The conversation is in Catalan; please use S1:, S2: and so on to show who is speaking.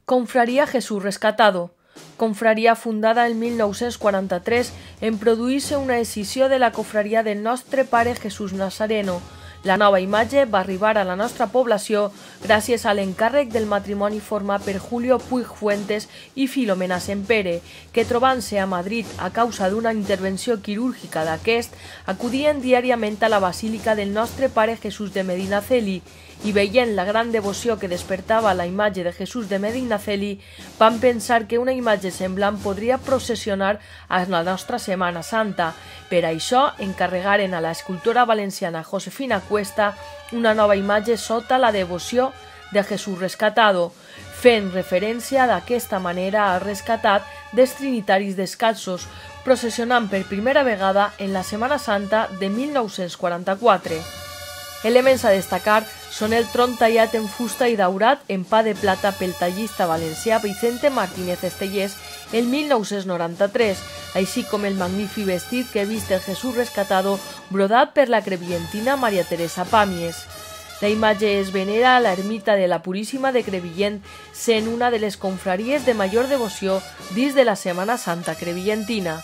S1: Confraria Jesús Rescatado. Confraria fundada el 1943 en produir-se una escissió de la confraria del Nostre Pare Jesús Nazareno. La nova imatge va arribar a la nostra població gràcies a l'encàrrec del matrimoni format per Julio Puig Fuentes i Filomena Sempere, que trobant-se a Madrid a causa d'una intervenció quirúrgica d'aquest, acudien diàriament a la Basílica del Nostre Pare Jesús de Medinaceli i veient la gran devoció que despertava la imatge de Jesús de Medinaceli, van pensar que una imatge semblant podria processionar a la nostra Setmana Santa. Per això encarregaren a l'escultora valenciana Josefina Cuesta una nova imatge sota la devoció de Jesús Rescatado, fent referència d'aquesta manera al rescatat dels trinitaris descalços, processionant per primera vegada en la Setmana Santa de 1944. Elements a destacar són el tron tallat en fusta i daurat en pa de plata pel tallista valencià Vicente Martínez Estellés el 1993, així com el magnífic vestit que vist el Jesús Rescatado brodat per la crevillentina Maria Teresa Pàmies. La imatge es venera a l'ermita de la Puríssima de Crevillent, sent una de les confraries de major devoció dins de la Setmana Santa crevillentina.